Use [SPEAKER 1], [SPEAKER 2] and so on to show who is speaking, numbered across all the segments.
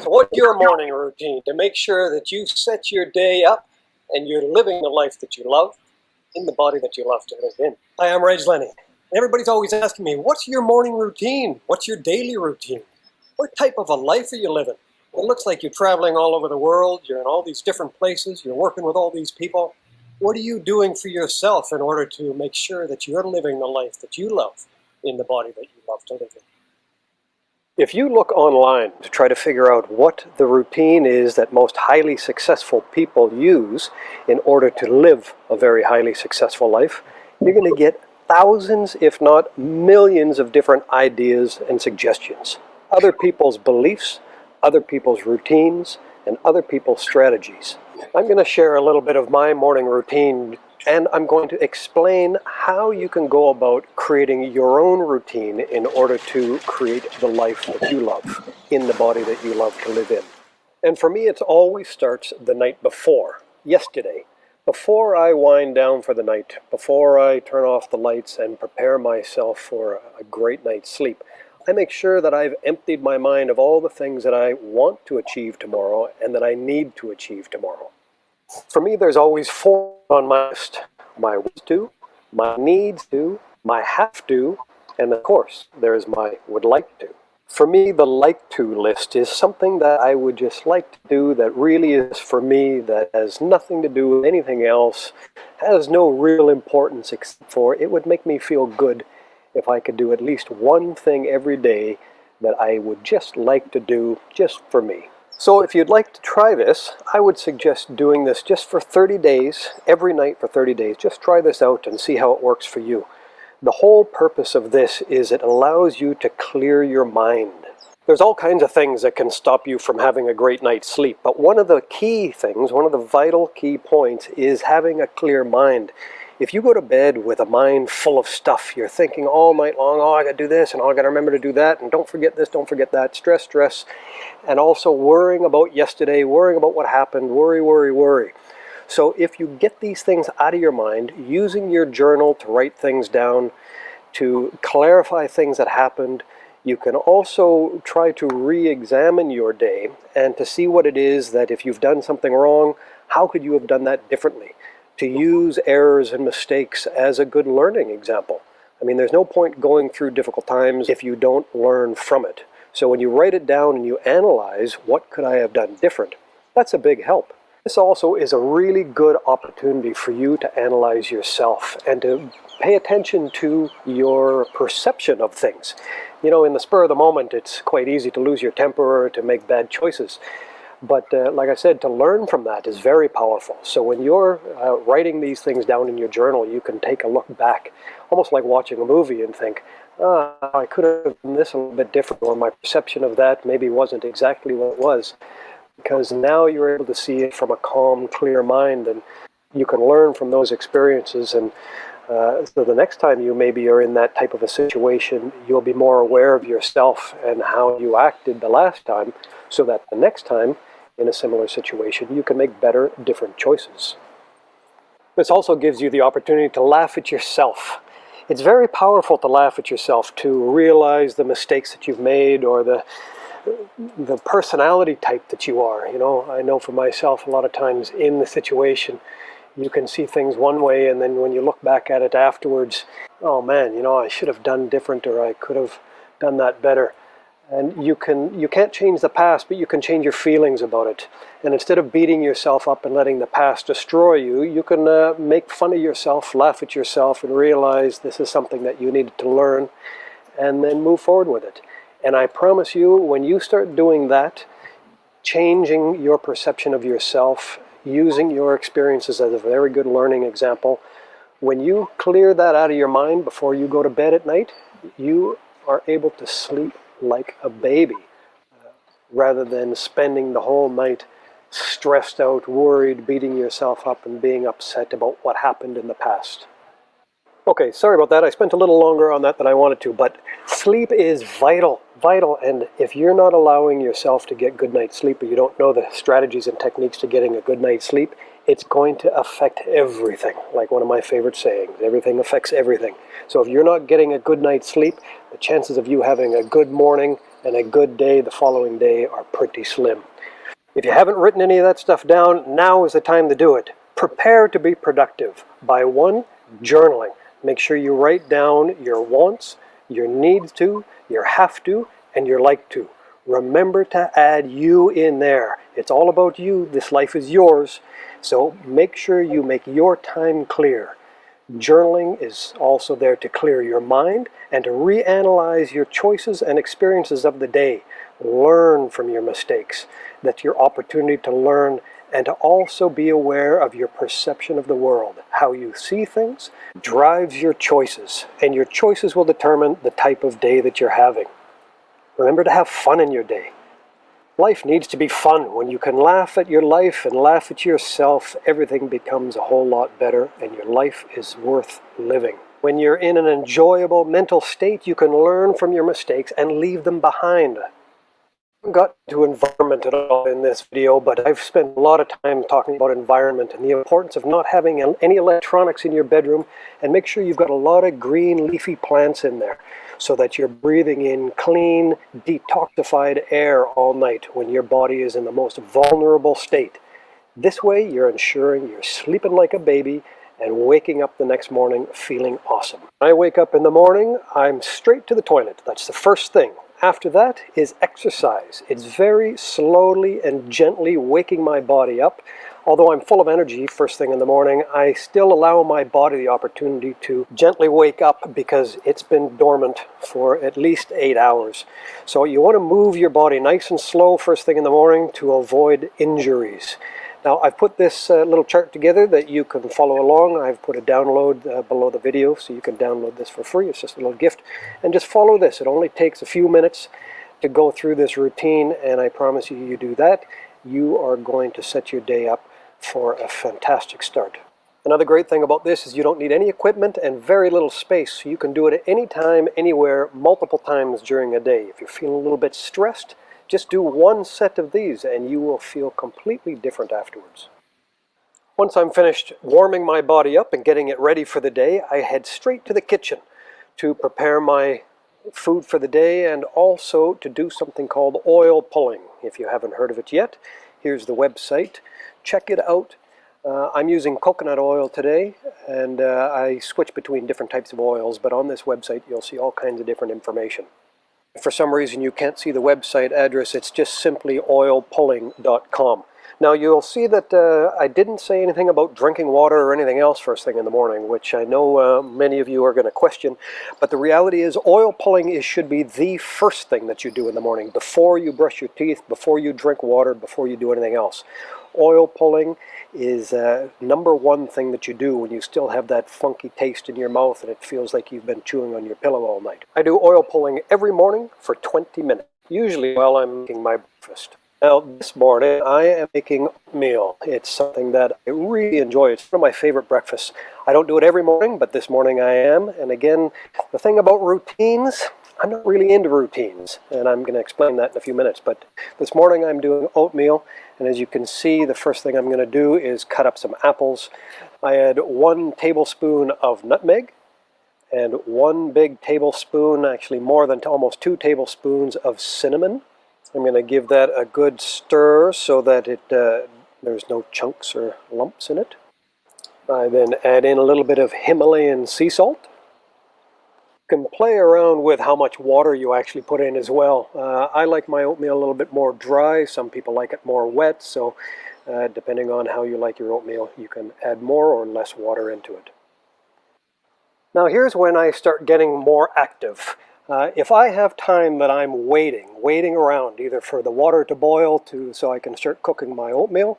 [SPEAKER 1] So what's your morning routine to make sure that you set your day up and you're living the life that you love in the body that you love to live in? Hi, I'm Reg Lenny. Everybody's always asking me, what's your morning routine? What's your daily routine? What type of a life are you living? It looks like you're traveling all over the world. You're in all these different places. You're working with all these people. What are you doing for yourself in order to make sure that you're living the life that you love in the body that you love to live in? If you look online to try to figure out what the routine is that most highly successful people use in order to live a very highly successful life, you're going to get thousands, if not millions, of different ideas and suggestions. Other people's beliefs, other people's routines, and other people's strategies. I'm going to share a little bit of my morning routine, and I'm going to explain how you can go about creating your own routine in order to create the life that you love in the body that you love to live in. And for me, it always starts the night before, yesterday. Before I wind down for the night, before I turn off the lights and prepare myself for a great night's sleep, I make sure that I've emptied my mind of all the things that I want to achieve tomorrow and that I need to achieve tomorrow. For me, there's always 4 on my list: my want to, my needs to, my have to, and of course, there's my would like to. For me, the like to list is something that I would just like to do that really is for me, that has nothing to do with anything else, has no real importance except for it would make me feel good if I could do at least one thing every day that I would just like to do just for me. So if you'd like to try this, I would suggest doing this just for 30 days, every night for 30 days. Just try this out and see how it works for you. The whole purpose of this is it allows you to clear your mind. There's all kinds of things that can stop you from having a great night's sleep, but one of the key things, one of the vital key points is having a clear mind. If you go to bed with a mind full of stuff, you're thinking all night long, oh, I gotta do this, and oh, I gotta remember to do that, and don't forget this, don't forget that, stress, and also worrying about yesterday, worrying about what happened, worry. So if you get these things out of your mind, using your journal to write things down, to clarify things that happened, you can also try to re-examine your day and to see what it is that if you've done something wrong, how could you have done that differently? To use errors and mistakes as a good learning example. I mean, there's no point going through difficult times if you don't learn from it. So when you write it down and you analyze, what could I have done different? That's a big help. This also is a really good opportunity for you to analyze yourself and to pay attention to your perception of things. You know, in the spur of the moment, it's quite easy to lose your temper or to make bad choices. But like I said, to learn from that is very powerful. So when you're writing these things down in your journal, you can take a look back, almost like watching a movie, and think, I could have done this a little bit different, or my perception of that maybe wasn't exactly what it was. Because now you're able to see it from a calm, clear mind, and you can learn from those experiences. And so the next time you maybe are in that type of a situation, you'll be more aware of yourself and how you acted the last time, so that the next time, in a similar situation, you can make better, different choices. This also gives you the opportunity to laugh at yourself. It's very powerful to laugh at yourself, to realize the mistakes that you've made or the personality type that you are. You know, I know for myself, a lot of times in the situation, you can see things one way, and then when you look back at it afterwards, oh man, you know, I should have done different, or I could have done that better. And you can't change the past, but you can change your feelings about it. And instead of beating yourself up and letting the past destroy you, you can make fun of yourself, laugh at yourself, and realize this is something that you needed to learn, and then move forward with it. And I promise you, when you start doing that, changing your perception of yourself, using your experiences as a very good learning example, when you clear that out of your mind before you go to bed at night, you are able to sleep like a baby, rather than spending the whole night stressed out, worried, beating yourself up, and being upset about what happened in the past. Okay, sorry about that. I spent a little longer on that than I wanted to, but sleep is vital, and if you're not allowing yourself to get good night's sleep, or you don't know the strategies and techniques to getting a good night's sleep, it's going to affect everything. Like one of my favorite sayings, everything affects everything. So if you're not getting a good night's sleep, the chances of you having a good morning, and a good day the following day are pretty slim. If you haven't written any of that stuff down, now is the time to do it. Prepare to be productive by 1, journaling. Make sure you write down your wants, your needs to, your have to, and your like to. Remember to add you in there. It's all about you. This life is yours. So make sure you make your time clear. Journaling is also there to clear your mind and to reanalyze your choices and experiences of the day. Learn from your mistakes. That's your opportunity to learn and to also be aware of your perception of the world. How you see things drives your choices, and your choices will determine the type of day that you're having. Remember to have fun in your day. Life needs to be fun. When you can laugh at your life and laugh at yourself, everything becomes a whole lot better and your life is worth living. When you're in an enjoyable mental state, you can learn from your mistakes and leave them behind. I haven't got to environment at all in this video, but I've spent a lot of time talking about environment and the importance of not having any electronics in your bedroom, and make sure you've got a lot of green leafy plants in there so that you're breathing in clean, detoxified air all night when your body is in the most vulnerable state. This way you're ensuring you're sleeping like a baby and waking up the next morning feeling awesome. When I wake up in the morning, I'm straight to the toilet. That's the first thing. After that is exercise. It's very slowly and gently waking my body up. Although I'm full of energy first thing in the morning, I still allow my body the opportunity to gently wake up because it's been dormant for at least 8 hours. So you want to move your body nice and slow first thing in the morning to avoid injuries. Now, I've put this little chart together that you can follow along. I've put a download below the video, so you can download this for free. It's just a little gift. And just follow this. It only takes a few minutes to go through this routine, and I promise you do that, you are going to set your day up for a fantastic start. Another great thing about this is you don't need any equipment and very little space, so you can do it at any time, anywhere, multiple times during a day. If you're feeling a little bit stressed, just do 1 set of these and you will feel completely different afterwards. Once I'm finished warming my body up and getting it ready for the day, I head straight to the kitchen to prepare my food for the day and also to do something called oil pulling. If you haven't heard of it yet, here's the website. Check it out. I'm using coconut oil today, and I switch between different types of oils, but on this website you'll see all kinds of different information. If for some reason you can't see the website address, it's just simply oilpulling.com. Now you'll see that I didn't say anything about drinking water or anything else first thing in the morning, which I know many of you are going to question, but the reality is oil pulling should be the first thing that you do in the morning, before you brush your teeth, before you drink water, before you do anything else. Oil pulling is #1 thing that you do when you still have that funky taste in your mouth and it feels like you've been chewing on your pillow all night. I do oil pulling every morning for 20 minutes, usually while I'm making my breakfast. Now this morning I am making oatmeal. It's something that I really enjoy. It's one of my favorite breakfasts. I don't do it every morning, but this morning I am. And again, the thing about routines, I'm not really into routines, and I'm going to explain that in a few minutes, but this morning I'm doing oatmeal, and as you can see, the first thing I'm going to do is cut up some apples. I add 1 tablespoon of nutmeg, and 1 big tablespoon, actually more than almost 2 tablespoons of cinnamon. I'm going to give that a good stir so that there's no chunks or lumps in it. I then add in a little bit of Himalayan sea salt. You can play around with how much water you actually put in as well. I like my oatmeal a little bit more dry. Some people like it more wet, so depending on how you like your oatmeal, you can add more or less water into it. Now here's when I start getting more active. If I have time that I'm waiting around, either for the water to boil so I can start cooking my oatmeal,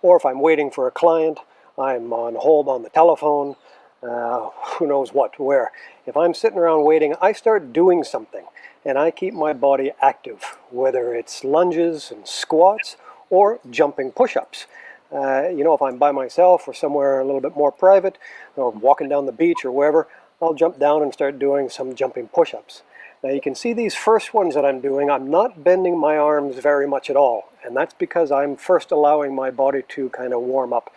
[SPEAKER 1] or if I'm waiting for a client, I'm on hold on the telephone, who knows what, where. If I'm sitting around waiting, I start doing something, and I keep my body active, whether it's lunges and squats or jumping push-ups. You know, if I'm by myself or somewhere a little bit more private, or walking down the beach or wherever, I'll jump down and start doing some jumping push-ups. Now you can see these first ones that I'm doing, I'm not bending my arms very much at all, and that's because I'm first allowing my body to kind of warm up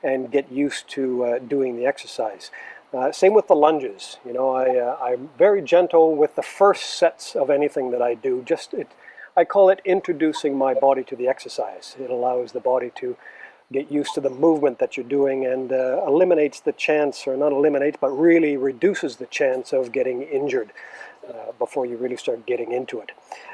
[SPEAKER 1] and get used to doing the exercise. Same with the lunges. You know, I'm very gentle with the first sets of anything that I do. I call it introducing my body to the exercise. It allows the body to get used to the movement that you're doing, and eliminates the chance, or not eliminates, but really reduces the chance of getting injured before you really start getting into it.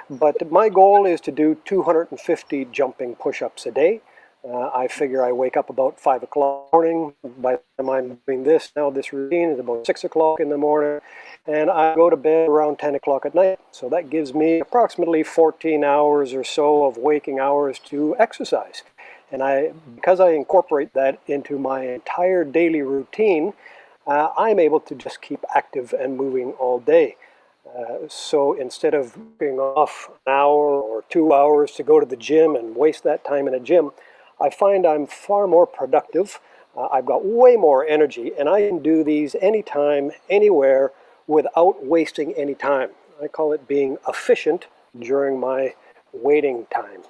[SPEAKER 1] But my goal is to do 250 jumping push-ups a day. I figure I wake up about 5 o'clock in the morning. By the time I'm doing this routine is about 6 o'clock in the morning, and I go to bed around 10 o'clock at night. So that gives me approximately 14 hours or so of waking hours to exercise. And because I incorporate that into my entire daily routine, I'm able to just keep active and moving all day. So instead of being off an hour or 2 hours to go to the gym and waste that time in a gym, I find I'm far more productive. I've got way more energy, and I can do these anytime, anywhere, without wasting any time. I call it being efficient during my waiting time.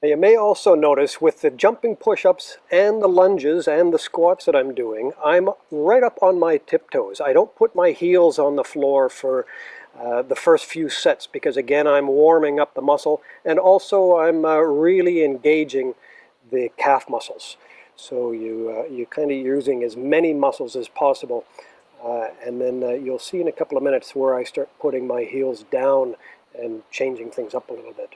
[SPEAKER 1] Now, you may also notice with the jumping push-ups and the lunges and the squats that I'm doing, I'm right up on my tiptoes. I don't put my heels on the floor for the first few sets, because again, I'm warming up the muscle, and also I'm really engaging the calf muscles. So you're kind of using as many muscles as possible. And then you'll see in a couple of minutes where I start putting my heels down and changing things up a little bit.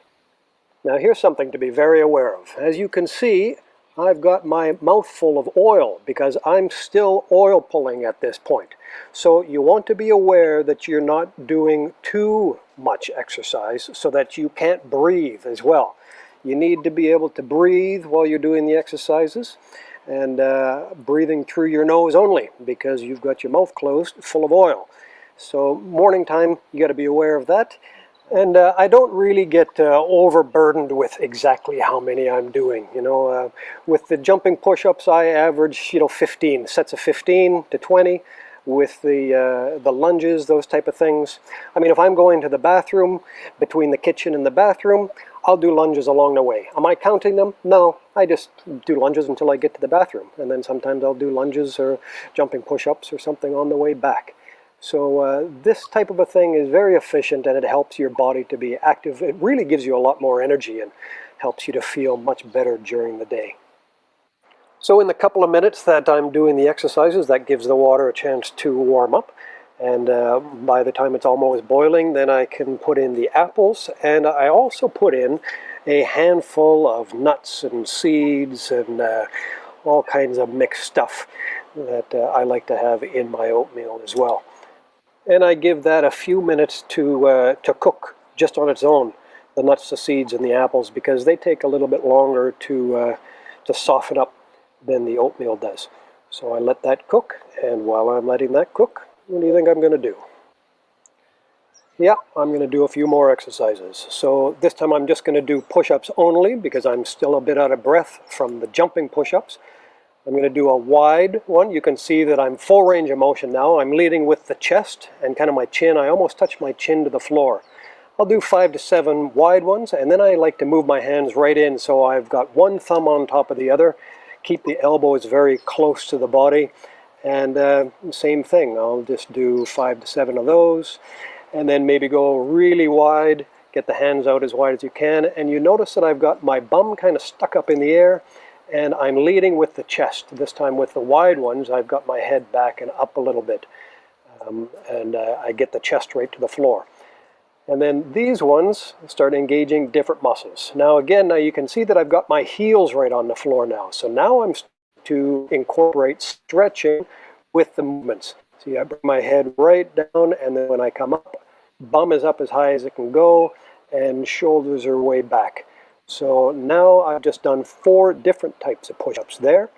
[SPEAKER 1] Now here's something to be very aware of. As you can see, I've got my mouth full of oil because I'm still oil pulling at this point. So you want to be aware that you're not doing too much exercise so that you can't breathe as well. You need to be able to breathe while you're doing the exercises, and breathing through your nose only, because you've got your mouth closed full of oil. So morning time, you got to be aware of that. And I don't really get overburdened with exactly how many I'm doing. You know, with the jumping push-ups, I average 15 sets of 15 to 20. With the lunges, those type of things. I mean, if I'm going to the bathroom, between the kitchen and the bathroom, I'll do lunges along the way. Am I counting them? No, I just do lunges until I get to the bathroom, and then sometimes I'll do lunges or jumping push-ups or something on the way back. So this type of a thing is very efficient, and it helps your body to be active. It really gives you a lot more energy and helps you to feel much better during the day. So in the couple of minutes that I'm doing the exercises, that gives the water a chance to warm up. And by the time it's almost boiling, then I can put in the apples. And I also put in a handful of nuts and seeds and all kinds of mixed stuff that I like to have in my oatmeal as well. And I give that a few minutes to cook just on its own, the nuts, the seeds, and the apples, because they take a little bit longer to soften up than the oatmeal does. So I let that cook, and while I'm letting that cook, what do you think I'm going to do? Yeah, I'm going to do a few more exercises. So this time I'm just going to do push-ups only, because I'm still a bit out of breath from the jumping push-ups. I'm going to do a wide one. You can see that I'm full range of motion now. I'm leading with the chest and kind of my chin. I almost touch my chin to the floor. I'll do 5 to 7 wide ones, and then I like to move my hands right in, so I've got one thumb on top of the other. Keep the elbows very close to the body, and same thing. I'll just do 5 to 7 of those, and then maybe go really wide, get the hands out as wide as you can, and you notice that I've got my bum kind of stuck up in the air, and I'm leading with the chest. This time with the wide ones, I've got my head back and up a little bit, and I get the chest right to the floor. And then these ones start engaging different muscles. Now you can see that I've got my heels right on the floor now. So now I'm to incorporate stretching with the movements. See, I bring my head right down, and then when I come up, bum is up as high as it can go, and shoulders are way back. So now I've just done 4 different types of push-ups there,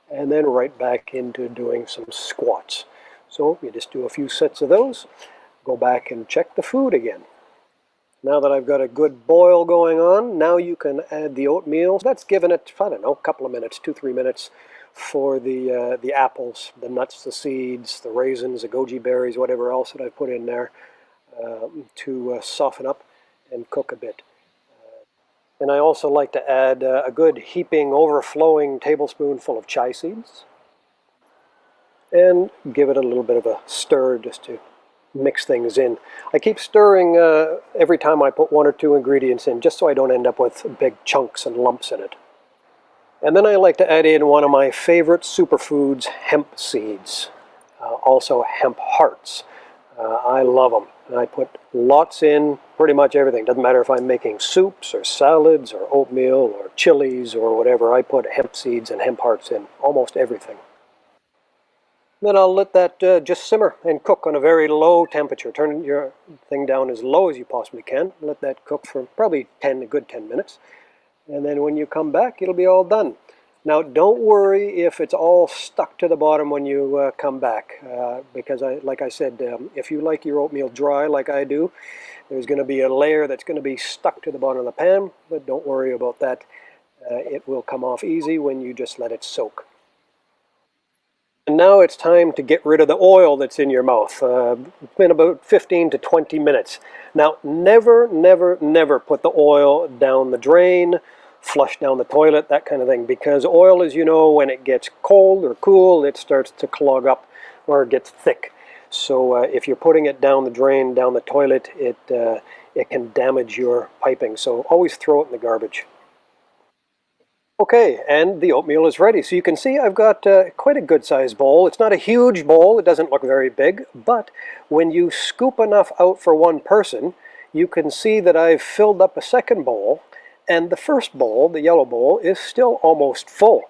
[SPEAKER 1] and then right back into doing some squats. So you just do a few sets of those, go back and check the food again. Now that I've got a good boil going on, now you can add the oatmeal. That's given it, I don't know, a couple of minutes, 2-3 minutes for the apples, the nuts, the seeds, the raisins, the goji berries, whatever else that I've put in there to soften up and cook a bit. And I also like to add a good heaping, overflowing tablespoonful of chia seeds. and give it a little bit of a stir just to mix things in. I keep stirring every time I put 1 or 2 ingredients in, just so I don't end up with big chunks and lumps in it. And then I like to add in one of my favorite superfoods, hemp seeds, also hemp hearts. I love them. And I put lots in, pretty much everything. Doesn't matter if I'm making soups or salads or oatmeal or chilies or whatever. I put hemp seeds and hemp hearts in almost everything. Then I'll let that just simmer and cook on a very low temperature. Turn your thing down as low as you possibly can. Let that cook for probably a good 10 minutes. And then when you come back, it'll be all done. Now, don't worry if it's all stuck to the bottom when you come back, because like I said, if you like your oatmeal dry like I do, there's going to be a layer that's going to be stuck to the bottom of the pan, but don't worry about that. It will come off easy when you just let it soak. And now it's time to get rid of the oil that's in your mouth. It's been about 15 to 20 minutes. Now, never, never, never put the oil down the drain, flush down the toilet, that kind of thing, because oil, as you know, when it gets cold or cool, it starts to clog up or it gets thick. So if you're putting it down the drain, down the toilet, it can damage your piping. So always throw it in the garbage. Okay, and the oatmeal is ready. So you can see I've got quite a good sized bowl. It's not a huge bowl, it doesn't look very big, but when you scoop enough out for one person, you can see that I've filled up a second bowl, and the first bowl, the yellow bowl, is still almost full.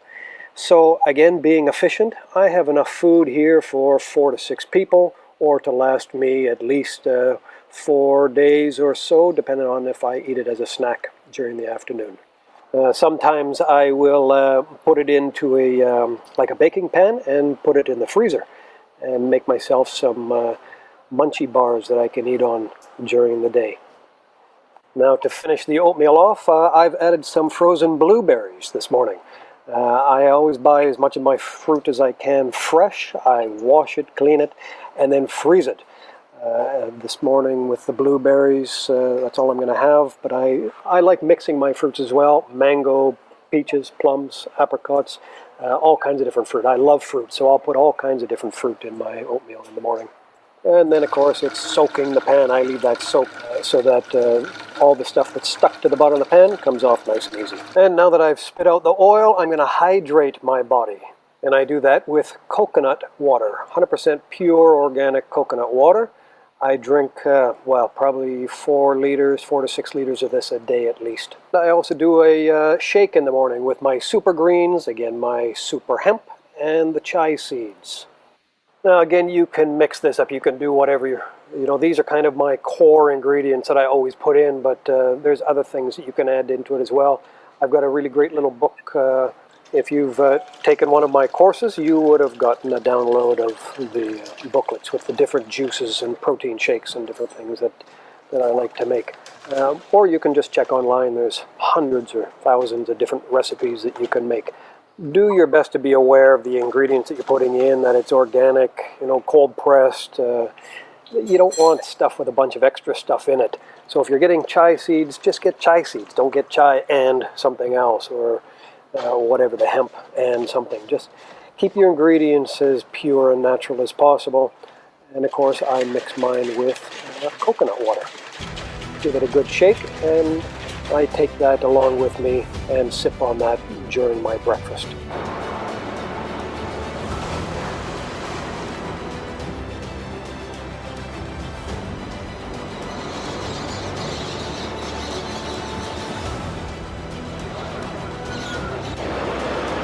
[SPEAKER 1] So again, being efficient, I have enough food here for 4 to 6 people, or to last me at least 4 days or so, depending on if I eat it as a snack during the afternoon. Sometimes I will put it into like a baking pan and put it in the freezer and make myself some munchy bars that I can eat on during the day. Now, to finish the oatmeal off, I've added some frozen blueberries this morning. I always buy as much of my fruit as I can fresh. I wash it, clean it, and then freeze it. This morning with the blueberries, that's all I'm going to have, but I like mixing my fruits as well. Mango, peaches, plums, apricots, all kinds of different fruit. I love fruit, so I'll put all kinds of different fruit in my oatmeal in the morning. And then, of course, it's soaking the pan. I leave that soak so that all the stuff that's stuck to the bottom of the pan comes off nice and easy. And now that I've spit out the oil, I'm going to hydrate my body. And I do that with coconut water, 100% pure organic coconut water. I drink, well, probably 4 to 6 liters of this a day at least. I also do a shake in the morning with my super greens, again, my super hemp, and the chai seeds. Now, again, you can mix this up. You can do whatever you know, these are kind of my core ingredients that I always put in, but there's other things that you can add into it as well. I've got a really great little book. If you've taken one of my courses, you would have gotten a download of the booklets with the different juices and protein shakes and different things that I like to make. Or you can just check online. There's hundreds or thousands of different recipes that you can make. Do your best to be aware of the ingredients that you're putting in, that it's organic, you know, cold pressed. You don't want stuff with a bunch of extra stuff in it. So if you're getting chai seeds, just get chai seeds. Don't get chai and something else, or whatever, the hemp and something. Just keep your ingredients as pure and natural as possible. And of course, I mix mine with coconut water. Give it a good shake, and I take that along with me and sip on that during my breakfast.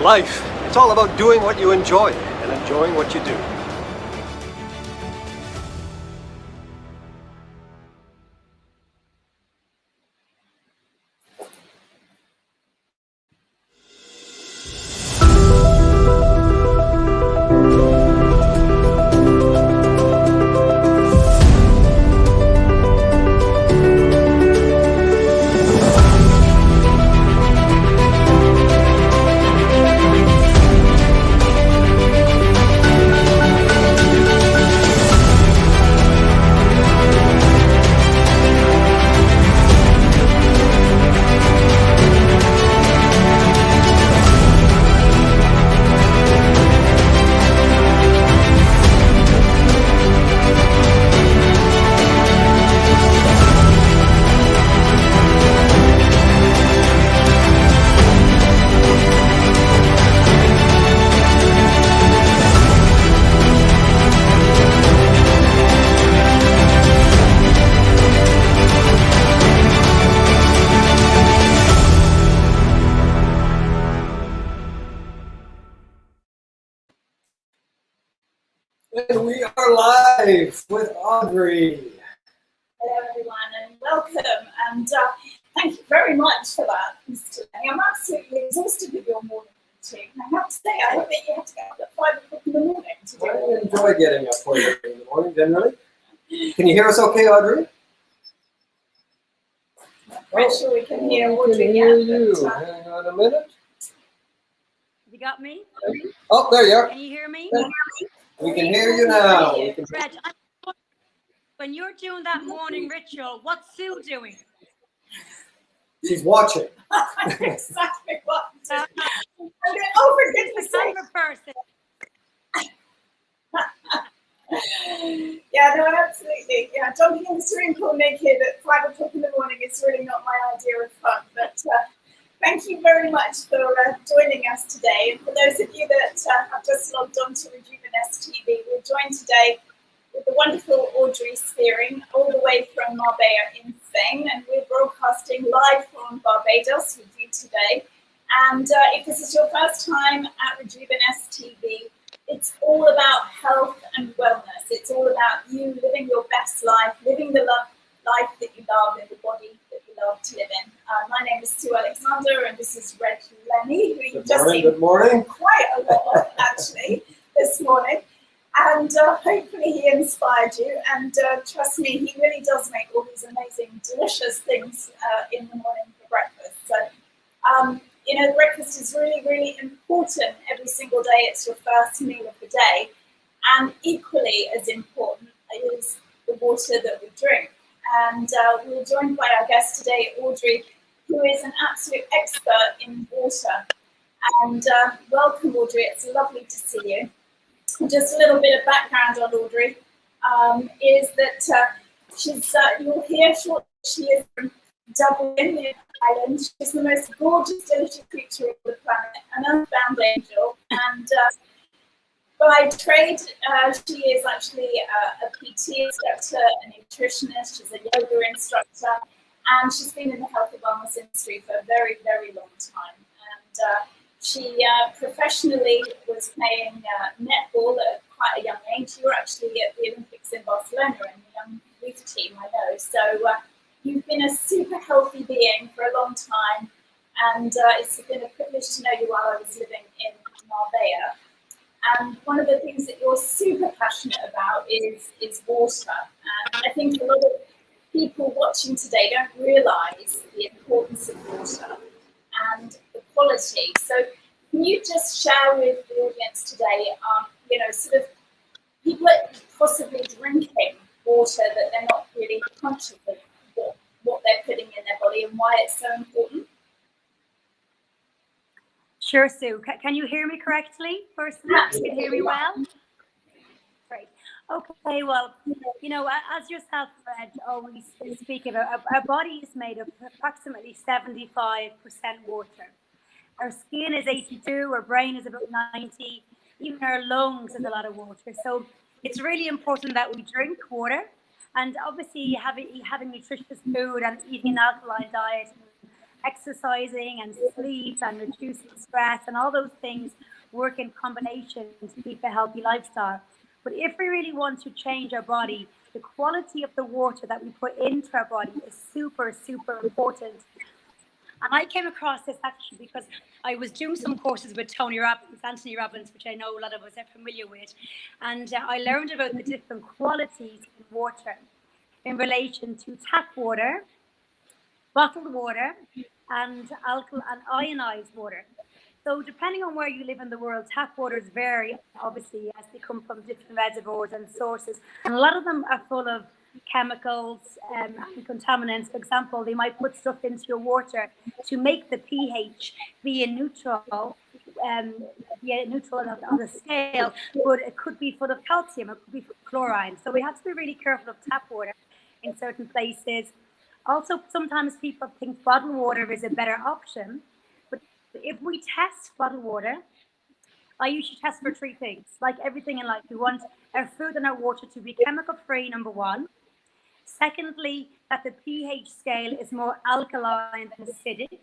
[SPEAKER 1] Life, it's all about doing what you enjoy and enjoying what you do. Life with Audrey.
[SPEAKER 2] Hello everyone and welcome, and thank you very much for that, Mr. Lenny. I'm absolutely exhausted with your morning routine. I have to say, I hope that you have to get up at 5 o'clock in the morning to do it.
[SPEAKER 1] I enjoy getting up 4 in the morning generally. Can you hear us okay, Audrey?
[SPEAKER 2] I'm sure we can hear Audrey.
[SPEAKER 1] We can hear you. Hang on a minute.
[SPEAKER 3] You got me?
[SPEAKER 1] Oh, there you are.
[SPEAKER 3] Can you hear me?
[SPEAKER 1] We can hear you now.
[SPEAKER 3] Reg, when you're doing that morning ritual, what's Sue doing?
[SPEAKER 1] She's watching.
[SPEAKER 2] Exactly what I'm doing. Oh, for goodness sake.
[SPEAKER 3] I'm a person.
[SPEAKER 2] Yeah, no, absolutely. Yeah, jumping in the swimming pool naked at 5 o'clock in the morning is really not my idea of fun. But thank you very much for joining us today. And for those of you that have just logged on to Rijooviness TV, we're joined today with the wonderful Audrey Spearing, all the way from Marbella in Spain. And we're broadcasting live from Barbados with you today. And if this is your first time at Rijooviness TV, it's all about health and wellness. It's all about you living your best life, living the life that you love in the body that you love to live in. My name is Sue Alexander, and this is Reg Lenny, who you've just seen quite a lot of actually this morning. And hopefully he inspired you. And trust me, he really does make all these amazing, delicious things in the morning for breakfast. So, you know, breakfast is really, really important every single day. It's your first meal of the day. And equally as important is the water that we drink. And we're joined by our guest today, Audrey, who is an absolute expert in water. And welcome, Audrey. It's lovely to see you. Just a little bit of background on Audrey is that she's, you'll hear shortly, she is from Dublin, the island. She's the most gorgeous, delicious creature on the planet, an earthbound angel. And by trade, she is actually a PT instructor, a nutritionist, she's a yoga instructor, and she's been in the health and wellness industry for a very, very long time. And she professionally was playing netball at quite a young age. You were actually at the Olympics in Barcelona in the young youth team, I know. So you've been a super healthy being for a long time, and it's been a privilege to know you while I was living in Marbella. And one of the things that you're super passionate about is water. And I think a lot of people watching today don't realise the importance of water and the quality. So can you just share with the audience today, you know, sort of people possibly drinking water that they're not really conscious of what they're putting in their body and why it's so important?
[SPEAKER 3] Sure, Sue. Can you hear me correctly? First, you can hear me well? Great. Okay, well, you know, as yourself, Reg, always speak about, our body is made of approximately 75% water. Our skin is 82, our brain is about 90, even our lungs is a lot of water. So it's really important that we drink water, and obviously having nutritious food and eating an alkaline diet, exercising and sleep and reducing stress and all those things work in combination to keep a healthy lifestyle. But if we really want to change our body, the quality of the water that we put into our body is super, super important. And I came across this actually because I was doing some courses with Anthony Robbins, which I know a lot of us are familiar with. And I learned about the different qualities in water in relation to tap water, bottled water, and ionized water. So depending on where you live in the world, tap waters vary, obviously, as they come from different reservoirs and sources. And a lot of them are full of chemicals and contaminants. For example, they might put stuff into your water to make the pH be a neutral, on the scale, but it could be full of calcium, it could be full of chlorine. So we have to be really careful of tap water in certain places. Also, sometimes people think bottled water is a better option, but if we test bottled water, I usually test for three things. Like everything in life, we want our food and our water to be chemical free, number one. Secondly, that the pH scale is more alkaline than acidic.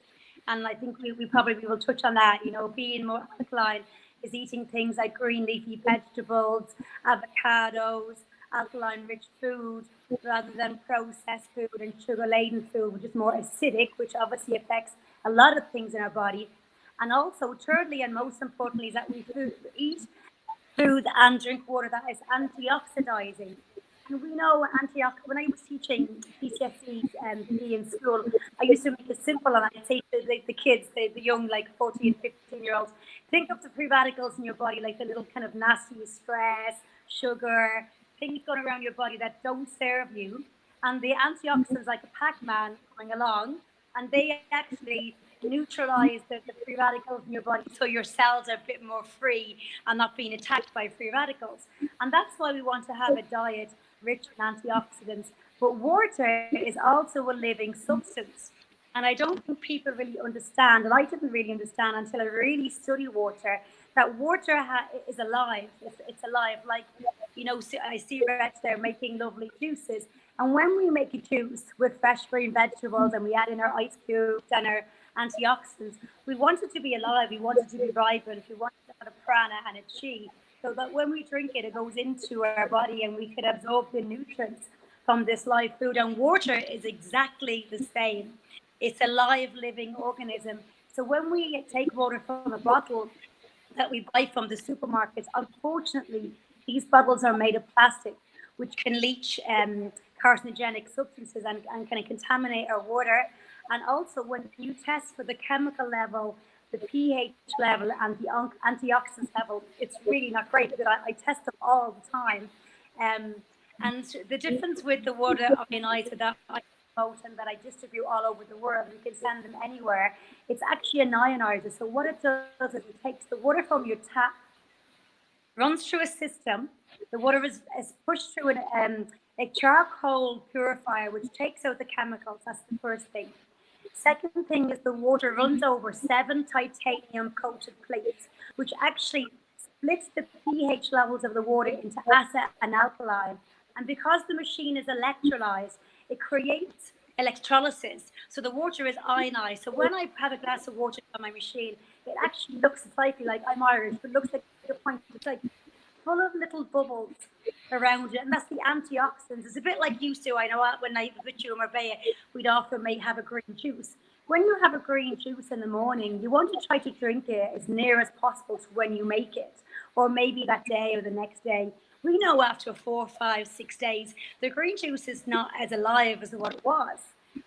[SPEAKER 3] And I think we probably will touch on that. You know, being more alkaline is eating things like green leafy vegetables, avocados, alkaline-rich food rather than processed food and sugar-laden food, which is more acidic, which obviously affects a lot of things in our body. And also, thirdly, and most importantly, is that we eat food and drink water that is antioxidizing. And we know when I was teaching GCSE PE in school, I used to make it simple and I'd say to the kids, the young, like 14, 15-year-olds, think of the free radicals in your body like the little kind of nasty stress, sugar, things going around your body that don't serve you. And the antioxidants, like a Pac-Man coming along, and they actually neutralize the free radicals in your body so your cells are a bit more free and not being attacked by free radicals. And that's why we want to have a diet rich in antioxidants. But water is also a living substance. And I don't think people really understand, and I didn't really understand until I really studied water, that water is alive. It's alive. Like, I see Rex there making lovely juices. And when we make a juice with fresh green vegetables and we add in our ice cubes and our antioxidants, we want it to be alive. We want it to be vibrant. We want it to have a prana and a chi, so that when we drink it, it goes into our body and we can absorb the nutrients from this live food. And water is exactly the same. It's a live, living organism. So when we take water from a bottle that we buy from the supermarkets, unfortunately, these bottles are made of plastic, which can leach carcinogenic substances and can contaminate our water. And also, when you test for the chemical level, the pH level, and the antioxidants level, it's really not great, because I test them all the time. And the difference with the water ionizer that I promote and that I distribute all over the world, we can send them anywhere, it's actually an ionizer. So what it does is it takes the water from your tap, runs through a system. The water is pushed through a charcoal purifier, which takes out the chemicals. That's the first thing. Second thing is the water runs over 7 titanium coated plates, which actually splits the pH levels of the water into acid and alkaline. And because the machine is electrolyzed, it creates electrolysis. So the water is ionized. So when I have a glass of water on my machine, it actually looks slightly like, I'm Irish, but looks like a point. It's like full of little bubbles around it, and that's the antioxidants. It's a bit like used to, I know when I was with you in Marbella, we'd often have a green juice. When you have a green juice in the morning, you want to try to drink it as near as possible to when you make it, or maybe that day or the next day. We know after 4, 5, 6 days, the green juice is not as alive as what it was,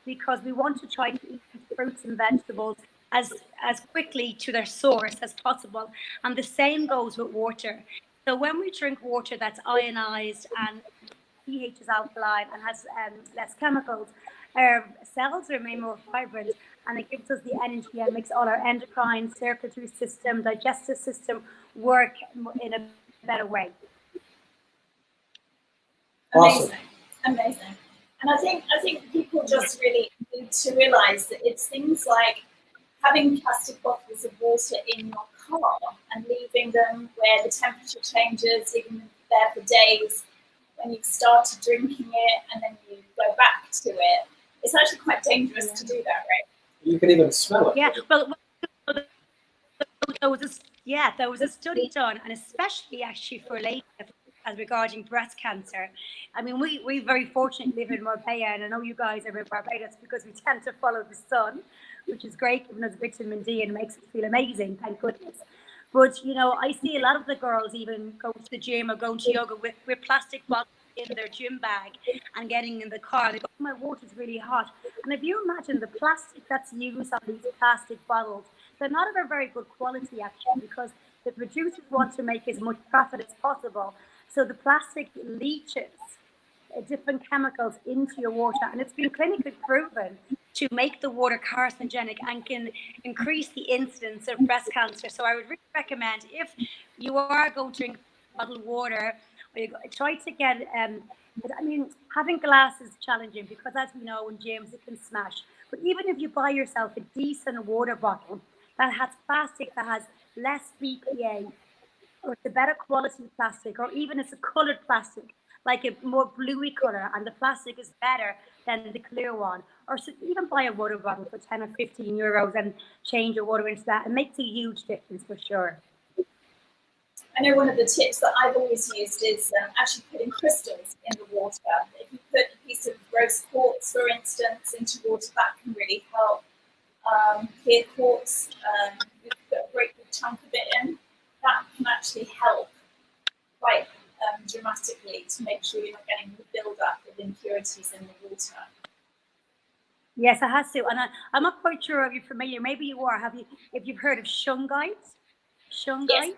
[SPEAKER 3] because we want to try to eat fruits and vegetables as quickly to their source as possible. And the same goes with water. So when we drink water that's ionized and pH is alkaline and has less chemicals, our cells remain more vibrant, and it gives us the energy and makes all our endocrine, circulatory system, digestive system work in a better way.
[SPEAKER 2] Amazing, amazing. And I think people just really need to realise that it's things like having plastic bottles of water in your car and leaving them where the temperature changes, leaving them there for days. When you've started drinking it and then you go back to it, it's actually quite dangerous to do that, right?
[SPEAKER 1] You can even smell it.
[SPEAKER 3] Yeah, well, there was a study done, and especially actually for ladies as regarding breast cancer. I mean, we very fortunately live in Marbella, and I know you guys are in Barbados because we tend to follow the sun, which is great, giving us vitamin D and makes us feel amazing, thank goodness. But, I see a lot of the girls even go to the gym or going to yoga with plastic bottles in their gym bag and getting in the car. They go, oh, my water's really hot. And if you imagine the plastic that's used on these plastic bottles, they're not of a very good quality, actually, because the producers want to make as much profit as possible. So the plastic leaches different chemicals into your water, and it's been clinically proven to make the water carcinogenic and can increase the incidence of breast cancer. So I would really recommend, if you are going to drink bottled water, or you try to get, having glass is challenging because, as we know, in gyms it can smash. But even if you buy yourself a decent water bottle that has plastic that has less BPA, or it's a better quality plastic, or even it's a colored plastic, like a more bluey color, and the plastic is better than the clear one. Or so even buy a water bottle for 10 or 15 euros and change your water into that. It makes a huge difference for sure.
[SPEAKER 2] I know one of the tips that I've always used is actually putting crystals in the water. If you put a piece of rose quartz, for instance, into water, that can really help. Clear quartz, you put a great big chunk of it in, that can actually help quite dramatically to make sure you're not getting the build-up of impurities in the water.
[SPEAKER 3] Yes, it has to. And I'm not quite sure if you're familiar. Maybe you are. If you've heard of shungite? Shungite?
[SPEAKER 2] Yes.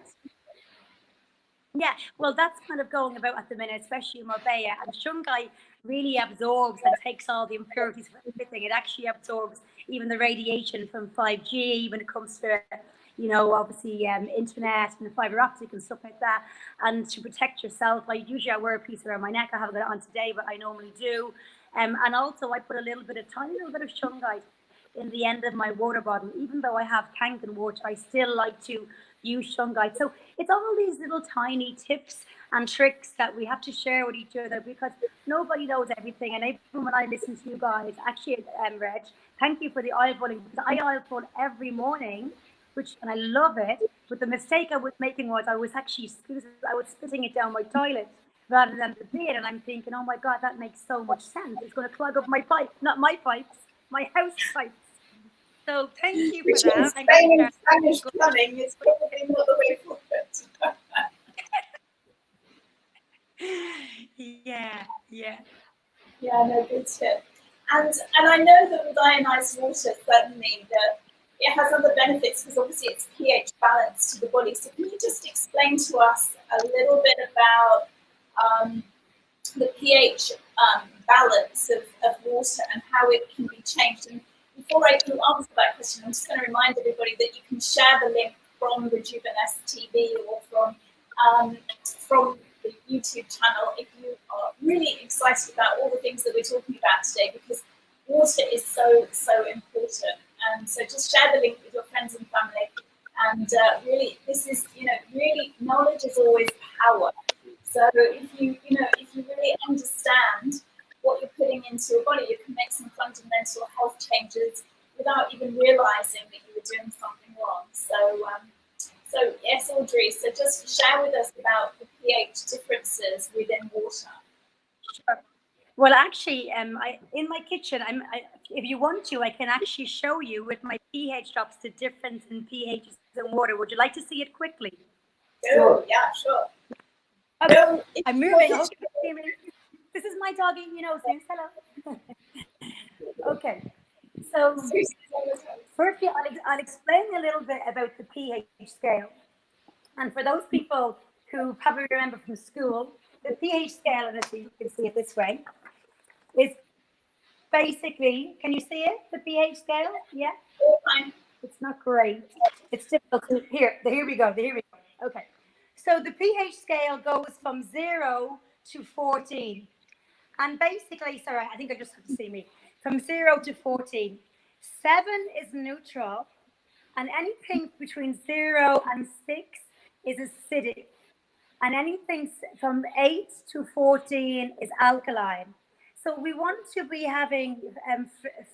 [SPEAKER 3] Yeah, well, that's kind of going about at the minute, especially in Marbella. And shungite really absorbs and takes all the impurities from everything. It actually absorbs even the radiation from 5G when it comes to, obviously internet and fiber optic and stuff like that. And to protect yourself, usually I wear a piece around my neck. I haven't got it on today, but I normally do. And also I put a tiny little bit of shungite in the end of my water bottle. Even though I have Kangen water, I still like to use shungite. So it's all these little tiny tips and tricks that we have to share with each other, because nobody knows everything. And even when I listen to you guys, actually, Reg, thank you for the eye pulling, because I eye pull every morning, and I love it. But the mistake I was making was I was spitting it down my toilet rather than the bin, and I'm thinking, oh my God, that makes so much sense. It's going to clog up my pipe, not my pipes, my house pipes. So thank you for that.
[SPEAKER 2] Spanish plumbing is probably not the way forward.
[SPEAKER 3] Yeah.
[SPEAKER 2] Yeah, no, good tip. And I know that with ionized water, certainly that it has other benefits, because obviously it's pH balance to the body. So can you just explain to us a little bit about the pH balance of water and how it can be changed? And before I can answer that question, I'm just going to remind everybody that you can share the link from Rijooviness TV or from the YouTube channel if you are really excited about all the things that we're talking about today, because water is so important. And so just share the link with your friends and family. And really, this is, really knowledge is always power. So if you really understand what you're putting into your body, you can make some fundamental health changes without even realizing that you were doing something wrong. So yes, Audrey, so just share with us about the pH differences within water.
[SPEAKER 3] Sure. Well, actually, in my kitchen, if you want to, I can actually show you with my pH drops the difference in pHs in water. Would you like to see it quickly?
[SPEAKER 2] Sure. Yeah, sure.
[SPEAKER 3] Okay. No, I'm moving. Okay. This is my doggy, Zeus. Hello. Okay. So firstly, I'll explain a little bit about the pH scale. And for those people who probably remember from school, the pH scale, and you can see it this way, is basically, can you see it, the pH scale? Yeah? It's not great. It's difficult. Here we go. Okay. So the pH scale goes from 0 to 14. And basically, sorry, I think I just have to see me. From 0 to 14. 7 is neutral, and anything between 0 and 6 is acidic. And anything from 8 to 14 is alkaline. So we want to be having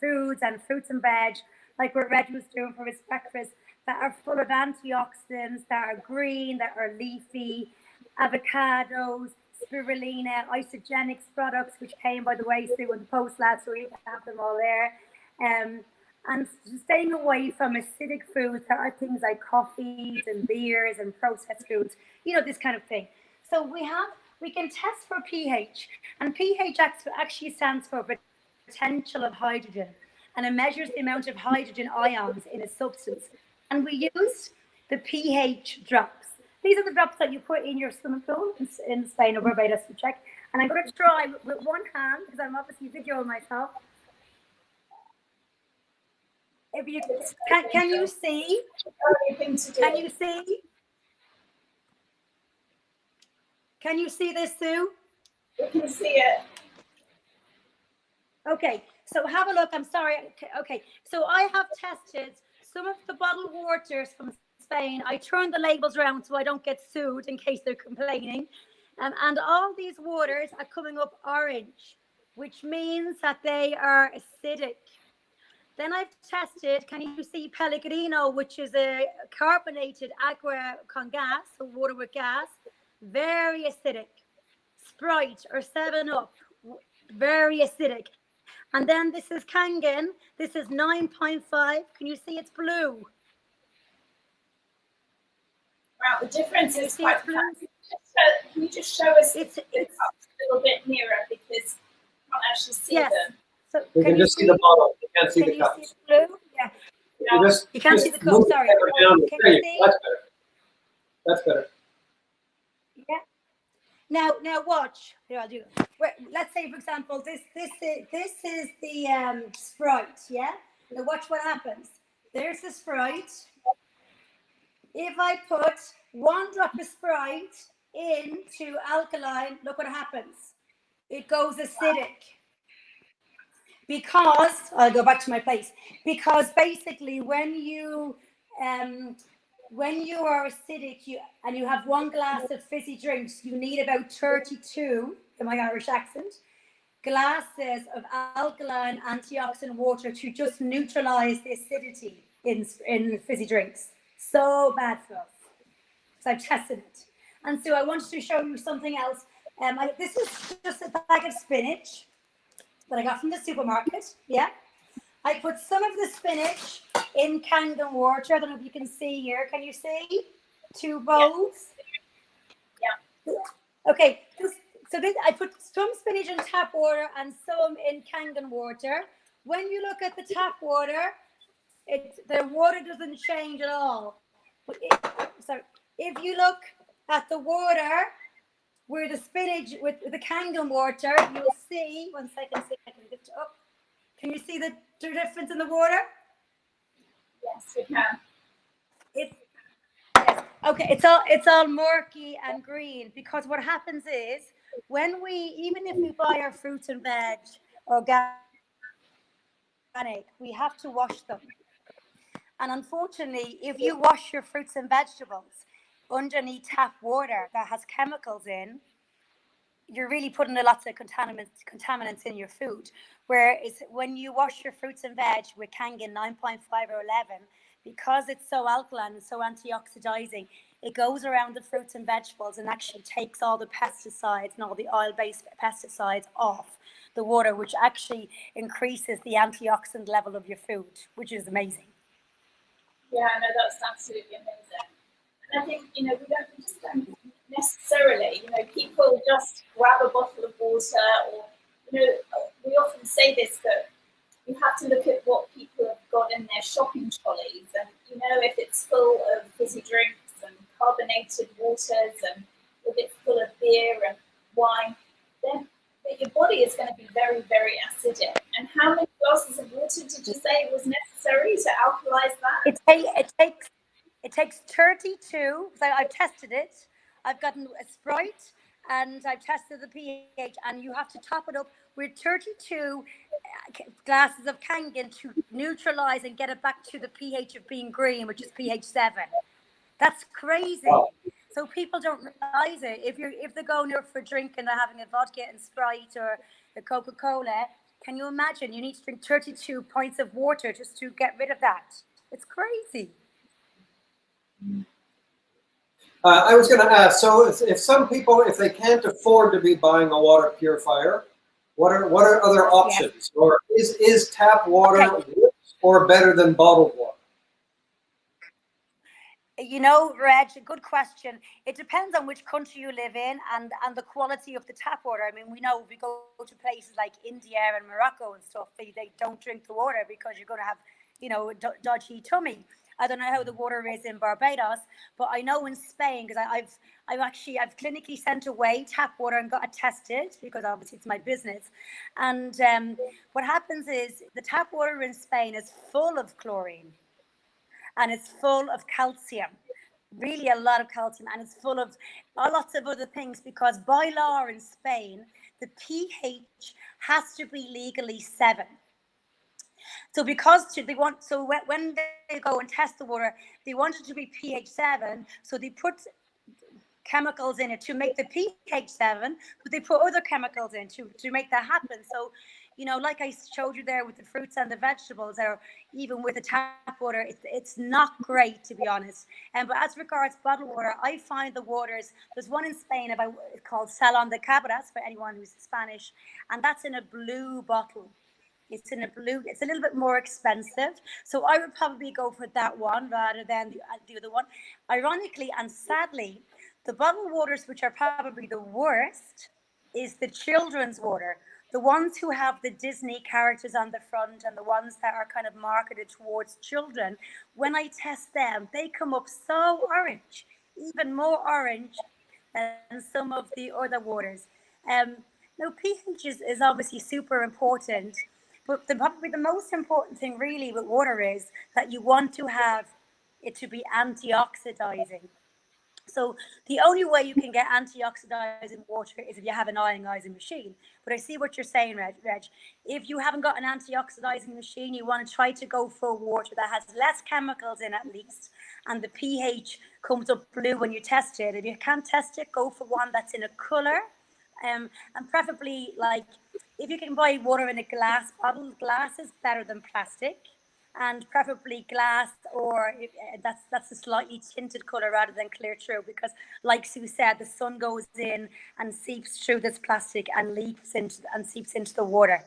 [SPEAKER 3] foods and fruits and veg, like what Reg was doing for his breakfast, that are full of antioxidants, that are green, that are leafy, avocados, spirulina, isogenics products, which came, by the way, Sue, in the post last week. I have them all there. And staying away from acidic foods. There are things like coffees and beers and processed foods, this kind of thing. So we can test for pH, and pH actually stands for potential of hydrogen, and it measures the amount of hydrogen ions in a substance. And we use the pH drops. These are the drops that you put in your swimming pool in Spain or Barbados, to check. And I'm going to try with one hand, because I'm obviously videoing myself. If you can you see? Can you see? Can you see this, Sue?
[SPEAKER 2] We can see it.
[SPEAKER 3] Okay, so have a look. I'm sorry. Okay, so I have tested some of the bottled waters from Spain. I turned the labels around so I don't get sued in case they're complaining. And all these waters are coming up orange, which means that they are acidic. Then I've tested, can you see Pellegrino, which is a carbonated agua con gas, so water with gas, very acidic. Sprite or 7 Up, very acidic. And then this is Kangen, this is 9.5. Can you see it's blue?
[SPEAKER 2] Wow, the difference is quite
[SPEAKER 3] blue.
[SPEAKER 2] Can you just show us
[SPEAKER 3] it's
[SPEAKER 2] a little bit nearer, because I can't actually see
[SPEAKER 3] yes.
[SPEAKER 2] them.
[SPEAKER 3] So
[SPEAKER 1] You can just see the bottle. You can't see the cups.
[SPEAKER 3] Can you see the blue? Yeah. You can't see the cup, sorry. Can you see?
[SPEAKER 1] That's better. That's better.
[SPEAKER 3] Yeah. Now watch. Here, I'll do it. Let's say, for example, this is the Sprite. Yeah. Now watch what happens. There's the Sprite. If I put 1 drop of Sprite into alkaline, look what happens. It goes acidic. Because I'll go back to my place. Because basically, when you are acidic, and you have 1 glass of fizzy drinks, you need about 32, in my Irish accent, glasses of alkaline antioxidant water to just neutralize the acidity in fizzy drinks. So bad for us. So I've tested it. And so I wanted to show you something else. This is just a bag of spinach that I got from the supermarket. Yeah. I put some of the spinach in Kangen water. I don't know if you can see here. Can you see? 2 bowls.
[SPEAKER 2] Yeah.
[SPEAKER 3] Okay. So I put some spinach in tap water and some in Kangen water. When you look at the tap water, the water doesn't change at all. But if you look at the water where the spinach with the Kangen water, you'll see. 1 second. Can you see the difference in the water?
[SPEAKER 2] Yes, we can.
[SPEAKER 3] Yes. Okay. It's all murky and green, because what happens is even if we buy our fruits and veg organic, we have to wash them. And unfortunately, if you wash your fruits and vegetables underneath tap water that has chemicals in, you're really putting lots of contaminants in your food. Whereas when you wash your fruits and veg with Kangen 9.5 or 11, because it's so alkaline and so antioxidizing, it goes around the fruits and vegetables and actually takes all the pesticides and all the oil-based pesticides off the water, which actually increases the antioxidant level of your food, which is amazing.
[SPEAKER 2] Yeah, no, that's absolutely amazing. And I think, we just don't necessarily, people just grab a bottle of water, or, we often say this, but you have to look at what people have got in their shopping trolleys, and, if it's full of fizzy drinks and carbonated waters, and if it's full of beer and wine, then your body is going to be very, very acidic. And how many glasses of water did you say was necessary to alkalize that?
[SPEAKER 3] It takes 32. So I've tested it. I've gotten a Sprite and I've tested the pH, and you have to top it up with 32 glasses of Kangen to neutralize and get it back to the pH of being green, which is pH 7. That's crazy. Wow. So people don't realize it. If they're going there for a drink and they're having a vodka and Sprite or a Coca-Cola, can you imagine? You need to drink 32 pints of water just to get rid of that. It's crazy.
[SPEAKER 1] I was going to ask, so if some people, if they can't afford to be buying a water purifier, what are other options? Yes. Or is tap water worse or better than bottled water?
[SPEAKER 3] Reg, good question. It depends on which country you live in and the quality of the tap water. I mean, we know if we go to places like India and Morocco and stuff, they don't drink the water because you're going to have, a dodgy tummy. I don't know how the water is in Barbados, but I know in Spain, because I've clinically sent away tap water and got it tested, because obviously it's my business. And what happens is the tap water in Spain is full of chlorine. And it's full of calcium, really a lot of calcium, and it's full of lots of other things, because by law in Spain, the pH has to be legally 7. So when they go and test the water, they want it to be pH 7, so they put chemicals in it to make the pH 7, but they put other chemicals in to make that happen. So you know, like I showed you there with the fruits and the vegetables, or even with the tap water, it's not great, to be honest. But as regards bottled water, I find the waters, there's one in Spain about called Salon de Cabras for anyone who's Spanish, and that's in a blue bottle. It's in a blue, it's a little bit more expensive. So I would probably go for that one rather than the other one. Ironically and sadly, the bottled waters, which are probably the worst, is the children's water. The ones who have the Disney characters on the front and the ones that are kind of marketed towards children, when I test them, they come up so orange, even more orange than some of the other waters. Um, Now, pH is obviously super important, but probably the most important thing really with water is that you want to have it to be antioxidizing. So the only way you can get antioxidizing water is if you have an ionizing machine. But I see what you're saying, Reg. If you haven't got an antioxidizing machine, you want to try to go for water that has less chemicals in at least, and the pH comes up blue when you test it. If you can't test it, go for one that's in a colour. And preferably, like, if you can buy water in a glass bottle, glass is better than plastic, and preferably glass, or that's a slightly tinted color rather than clear through, because like Sue said, the sun goes in and seeps through this plastic and seeps into the water.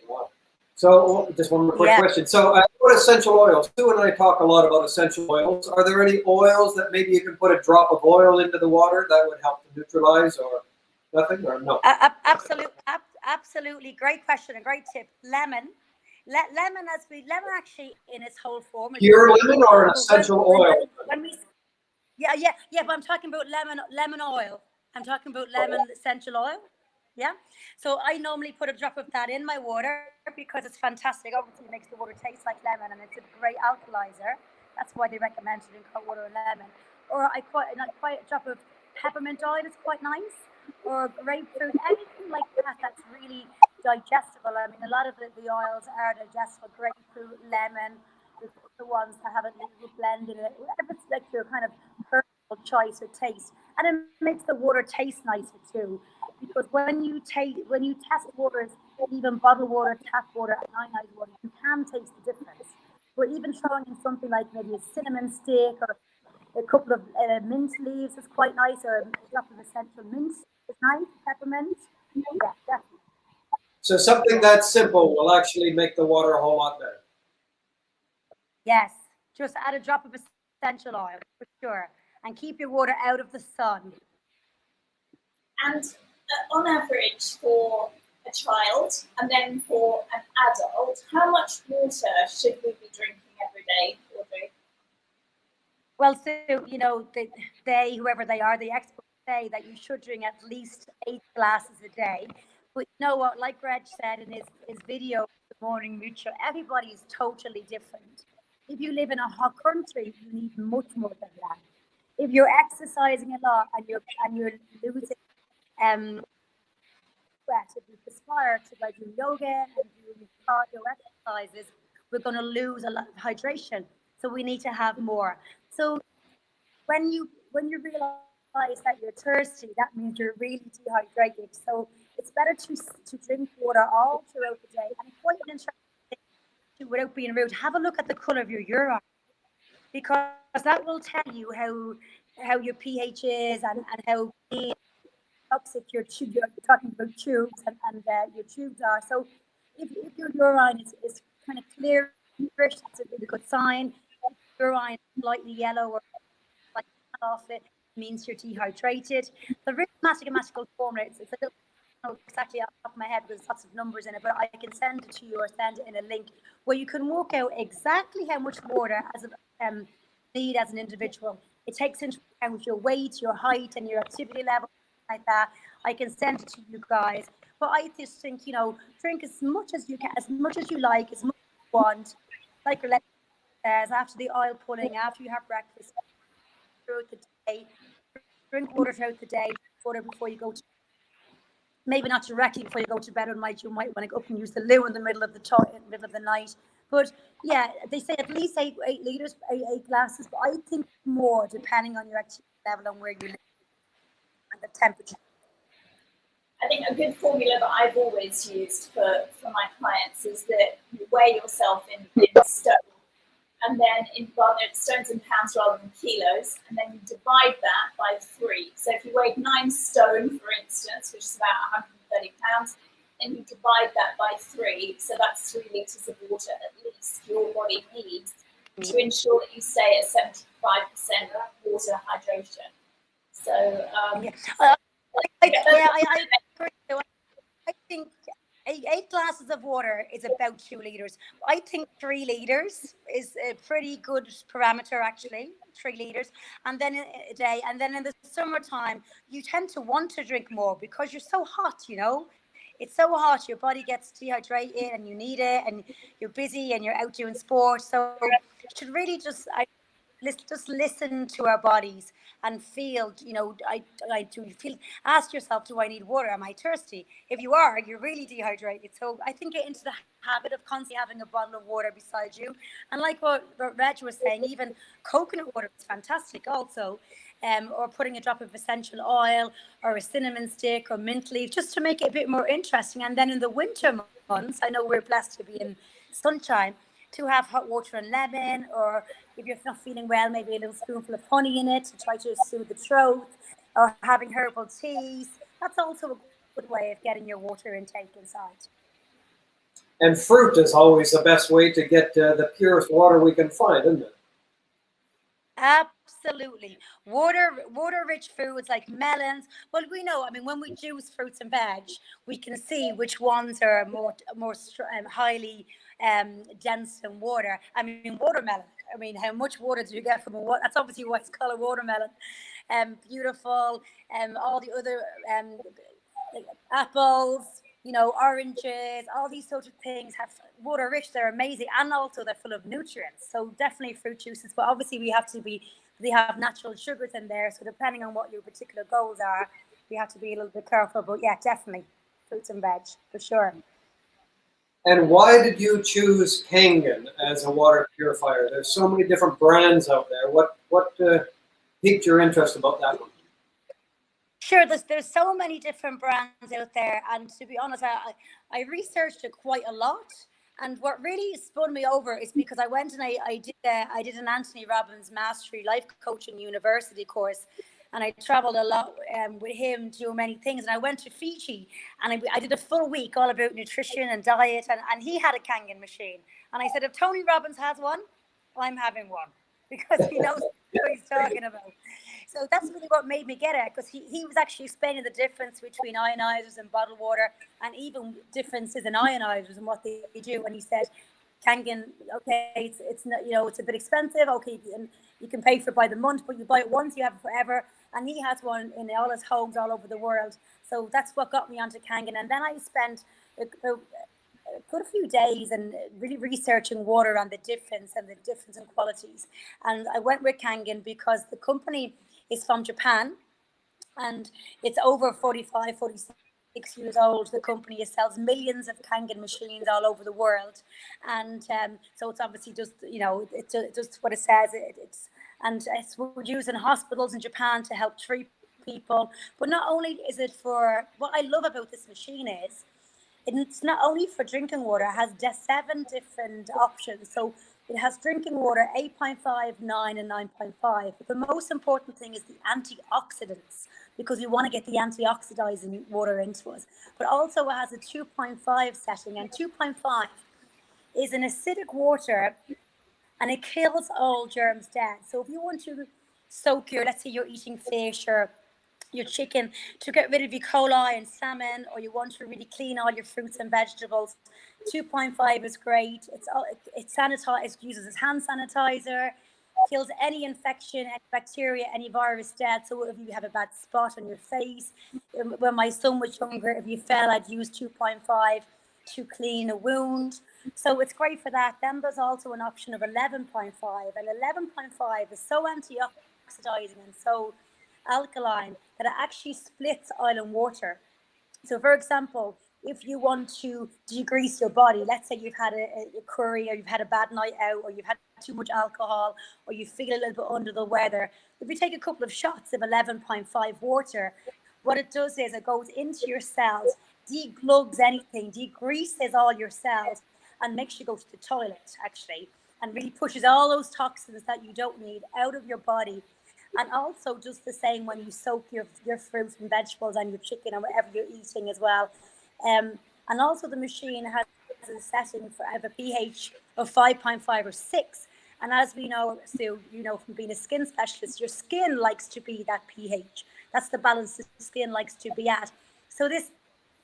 [SPEAKER 1] Wow. So just one more quick question. So what essential oils? Sue and I talk a lot about essential oils. Are there any oils that maybe you can put a drop of oil into the water that would help to neutralize, or nothing, or no?
[SPEAKER 3] Absolutely, great question, a great tip. Lemon actually in its whole form.
[SPEAKER 1] Pure lemon or an essential oil?
[SPEAKER 3] Yeah, but I'm talking about lemon oil. I'm talking about lemon essential oil. Yeah. So I normally put a drop of that in my water because it's fantastic. Obviously, it makes the water taste like lemon, and it's a great alkalizer. That's why they recommend it in cold water and lemon. Or I quite a drop of peppermint oil is quite nice. Or grapefruit, anything like that that's really digestible. I mean, a lot of the oils are digestible. Grapefruit, lemon, the ones that have a little blend in it. If it's like your kind of personal choice or taste, and it makes the water taste nicer too. Because when you test waters, even bottled water, tap water, and ionized water, you can taste the difference. But even throwing in something like maybe a cinnamon stick or a couple of mint leaves is quite nice, or a drop of essential mint is nice, peppermint. Yeah, definitely.
[SPEAKER 1] So something that simple will actually make the water a whole lot better.
[SPEAKER 3] Yes, just add a drop of essential oil for sure, and keep your water out of the sun.
[SPEAKER 2] And on average, for a child and then for an adult, how much water should we be drinking every day, Audrey?
[SPEAKER 3] Well, so, you know, whoever they are, the experts say that you should drink at least 8 glasses a day. But you know what, like Reg said in his video, The Morning Mutual, everybody is totally different. If you live in a hot country, you need much more than that. If you're exercising a lot and you're losing sweat, if you aspire to like do yoga and do cardio exercises, we're going to lose a lot of hydration. So we need to have more. So when you realize that you're thirsty, that means you're really dehydrated. So it's better to drink water all throughout the day. And quite an interesting thing, without being rude, have a look at the color of your urine, because that will tell you how your pH is, and how toxic your tube. You're talking about tubes, and your tubes are. So if your urine is kind of clear, that's a really good sign. If your urine is slightly yellow or like off, it means you're dehydrated. The real mathematical formula, it's a little, I don't know exactly off the top of my head because there's lots of numbers in it, but I can send it to you or send it in a link where you can work out exactly how much water as a need as an individual. It takes into account your weight, your height, and your activity level, like that. I can send it to you guys. But I just think, you know, drink as much as you can, as much as you like, as much as you want. Like your says, after the oil pulling, after you have breakfast, throughout the day, drink water throughout the day, water before you go to, maybe not directly before you go to bed at night. You might want to go up and use the loo in the middle of the night. But yeah, they say at least 8 liters, 8 glasses, but I think more depending on your activity level and where you live and the temperature.
[SPEAKER 2] I think a good formula that I've always used for my clients is that you weigh yourself in stone, and then in stones and pounds rather than kilos, and then you divide that by 3. So if you weighed 9 stone, for instance, which is about 130 pounds, and you divide that by 3, so that's 3 litres of water at least your body needs to ensure that you stay at 75% water hydration. So
[SPEAKER 3] I agree. So I think 8 glasses of water is about 2 liters. I think 3 liters is a pretty good parameter, actually. 3 liters, and then a day, and then in the summertime, you tend to want to drink more because you're so hot. It's so hot, your body gets dehydrated, and you need it, and you're busy, and you're out doing sport. So you should really just listen to our bodies and feel, I do feel, ask yourself, do I need water? Am I thirsty? If you are, you're really dehydrated. So I think get into the habit of constantly having a bottle of water beside you. And like what Reg was saying, even coconut water is fantastic also. Or putting a drop of essential oil or a cinnamon stick or mint leaf just to make it a bit more interesting. And then in the winter months, I know we're blessed to be in sunshine, to have hot water and lemon, or if you're not feeling well, maybe a little spoonful of honey in it to try to soothe the throat, or having herbal teas. That's also a good way of getting your water intake inside.
[SPEAKER 1] And fruit is always the best way to get the purest water we can find, isn't it?
[SPEAKER 3] Absolutely. Water-rich foods like melons. Well, we know, I mean, when we juice fruits and veg, we can see which ones are more highly dense in water. I mean, watermelon. I mean, how much water do you get from a water? That's obviously why it's called a watermelon. Beautiful. All the other apples, oranges, all these sorts of things have water rich. They're amazing, and also they're full of nutrients. So definitely fruit juices, but obviously they have natural sugars in there. So depending on what your particular goals are, we have to be a little bit careful. But yeah, definitely fruits and veg for sure.
[SPEAKER 1] And why did you choose Kangen as a water purifier? There's so many different brands out there. What piqued your interest about that one?
[SPEAKER 3] Sure, there's so many different brands out there, and to be honest, I researched it quite a lot. And what really spun me over is because I went and I did an Anthony Robbins Mastery Life Coaching University course, and I traveled a lot with him, doing many things. And I went to Fiji, and I did a full week all about nutrition and diet, and he had a Kangen machine, and I said, if Tony Robbins has one, I'm having one, because he knows what he's talking about. So that's really what made me get it, because he was actually explaining the difference between ionizers and bottled water, and even differences in ionizers and what they do. And he said, Kangen, okay, it's not, it's a bit expensive. Okay, and you can pay for it by the month, but you buy it once, you have it forever. And he has one in all his homes all over the world. So that's what got me onto Kangen. And then I spent a good few days and really researching water and the difference in qualities. And I went with Kangen because the company is from Japan, and it's over 46 years old. The company sells millions of Kangen machines all over the world, and so it's obviously just it's just what it says. It's used in hospitals in Japan to help treat people. But not only is it for, what I love about this machine is, it's not only for drinking water. It has 7 different options. So it has drinking water 8.5, 9, and 9.5. But the most important thing is the antioxidants, because we want to get the antioxidizing water into us. But also it has a 2.5 setting, and 2.5 is an acidic water, and it kills all germs dead. So if you want to soak let's say you're eating fish or your chicken, to get rid of E. coli and salmon, or you want to really clean all your fruits and vegetables, 2.5 is great. It sanitizes, uses as hand sanitizer, kills any infection, any bacteria, any virus dead. So if you have a bad spot on your face, when my son was younger, if you fell, I'd use 2.5 to clean a wound. So it's great for that. Then there's also an option of 11.5, and 11.5 is so antioxidizing and so alkaline that it actually splits oil and water. So, for example, if you want to degrease your body, let's say you've had a curry, or you've had a bad night out, or you've had too much alcohol, or you feel a little bit under the weather, if you take a couple of shots of 11.5 water, what it does is it goes into your cells, deglugs anything, degreases all your cells, and makes you go to the toilet, actually, and really pushes all those toxins that you don't need out of your body. And also just the same when you soak your fruits and vegetables and your chicken or whatever you're eating as well. And also the machine has a setting for a pH of 5.5 or 6. And as we know, Sue, you know, from being a skin specialist, your skin likes to be that pH. That's the balance the skin likes to be at. So this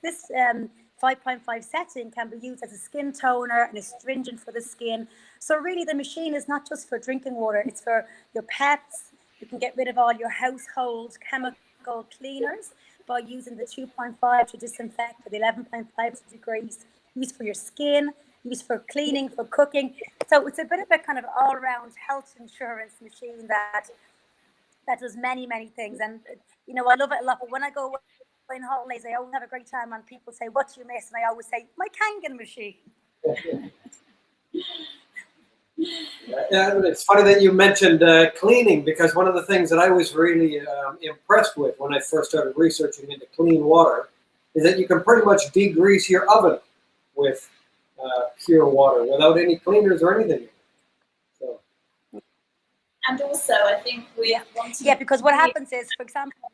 [SPEAKER 3] 5.5 setting can be used as a skin toner and astringent for the skin. So really the machine is not just for drinking water, it's for your pets. You can get rid of all your household chemical cleaners by using the 2.5 to disinfect, or the 11.5 to degrease, used for your skin, used for cleaning, for cooking. So it's a bit of a kind of all-around health insurance machine that does many, many things. And, you know, I love it a lot. But when I go away on holidays, I always have a great time when people say, what do you miss? And I always say, my Kangen machine.
[SPEAKER 1] Yeah, it's funny that you mentioned cleaning, because one of the things that I was really impressed with when I first started researching into clean water is that you can pretty much degrease your oven with pure water without any cleaners or anything. So.
[SPEAKER 2] And also, I think we
[SPEAKER 3] yeah, because what happens is, for example,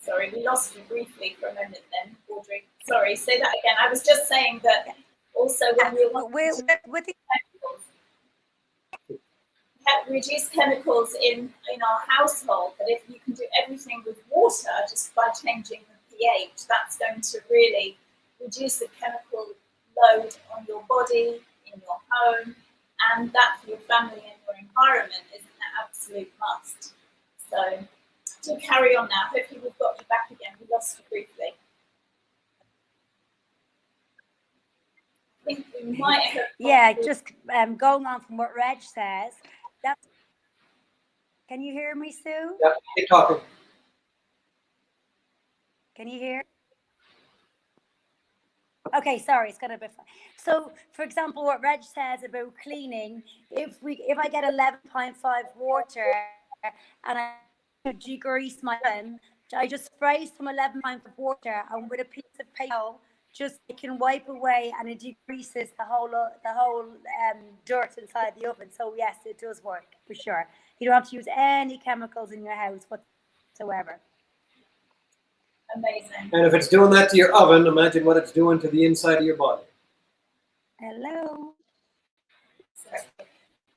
[SPEAKER 2] sorry, we lost you briefly for a moment then, Audrey. Sorry, say that again. I was just saying that also when
[SPEAKER 3] with the
[SPEAKER 2] reduce chemicals in our household, that if you can do everything with water just by changing the pH, that's going to really reduce the chemical load on your body, in your home, and that for your family and your environment is an absolute must. So do carry on now. Hopefully we've got you back again. We lost you briefly. I think we might have
[SPEAKER 3] just going on from what Reg says. Can you hear me, Sue?
[SPEAKER 1] Yeah, keep talking.
[SPEAKER 3] Can you hear? Okay, sorry, it's gonna be fun. So, for example, what Reg says about cleaning, if I get 11.5 water and I degrease my oven, I just spray some 11.5 water, and with a piece of paper, just it can wipe away, and it degreases the whole dirt inside the oven. So yes, it does work for sure. You don't have to use any chemicals in your house whatsoever.
[SPEAKER 2] Amazing.
[SPEAKER 1] And if it's doing that to your oven, imagine what it's doing to the inside of your body.
[SPEAKER 3] Hello.
[SPEAKER 2] Sorry.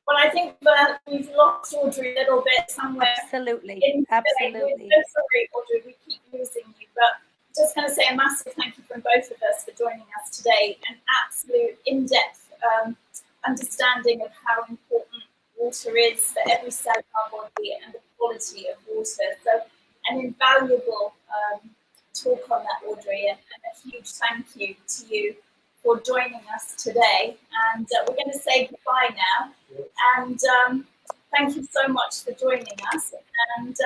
[SPEAKER 2] Well, I think that we've lost Audrey a little bit somewhere.
[SPEAKER 3] Absolutely.
[SPEAKER 2] Absolutely. We're so sorry, Audrey, we keep losing you, but just going to say a massive thank you from both of us for joining us today. An absolute in-depth understanding of how important water is for every cell of our body and the quality of water. So an invaluable talk on that, Audrey, and a huge thank you to you for joining us today. And we're going to say goodbye now. And thank you so much for joining us. And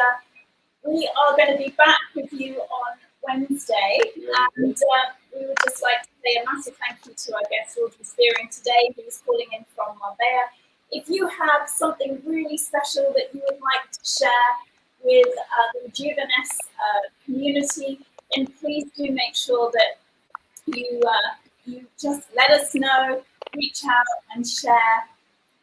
[SPEAKER 2] we are going to be back with you on Wednesday. And we would just like to say a massive thank you to our guest, Audrey Spearing, today, who is calling in from Marbella. If you have something really special that you would like to share with the Rijooviness community, then please do make sure that you just let us know, reach out and share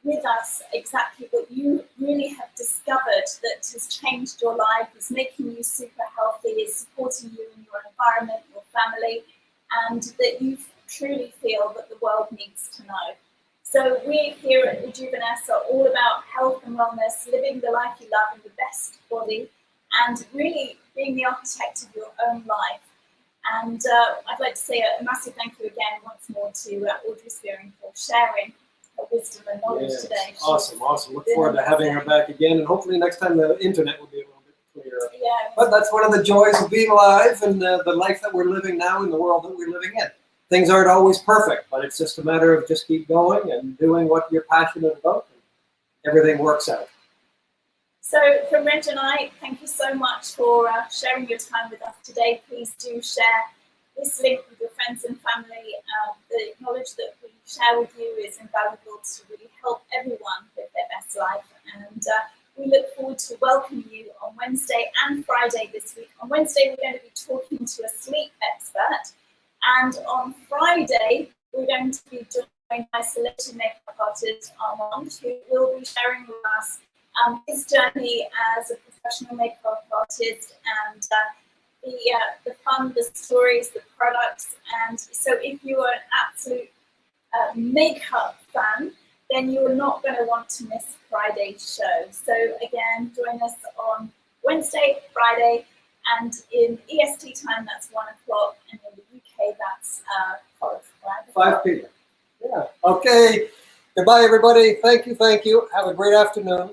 [SPEAKER 2] with us exactly what you really have discovered that has changed your life, is making you super healthy, is supporting you in your environment, your family, and that you truly feel that the world needs to know. So we here at Rijooviness are all about health and wellness, living the life you love in the best body, and really being the architect of your own life. And I'd like to say a massive thank you again once more to Audrey Spearing for sharing her wisdom and knowledge today.
[SPEAKER 1] Awesome. Look forward to having her back again, and hopefully next time the internet will be a little bit clearer.
[SPEAKER 2] Yeah.
[SPEAKER 1] But that's one of the joys of being alive and the life that we're living now in the world that we're living in. Things aren't always perfect, but it's just a matter of just keep going and doing what you're passionate about, and everything works out.
[SPEAKER 2] So from Reg and I, thank you so much for sharing your time with us today. Please do share this link with your friends and family. The knowledge that we share with you is invaluable to really help everyone live their best life. And we look forward to welcoming you on Wednesday and Friday this week. On Wednesday, we're going to be talking to a sleep expert. And on Friday, we're going to be joined by celebrity makeup artist Armand, who will be sharing with us his journey as a professional makeup artist and the fun, the stories, the products. And so if you are an absolute makeup fan, then you are not going to want to miss Friday's show. So again, join us on Wednesday, Friday, and in EST time, that's 1 o'clock, and in the UK, that's
[SPEAKER 1] 5 p.m. Yeah. Okay. Goodbye, everybody. Thank you. Thank you. Have a great afternoon.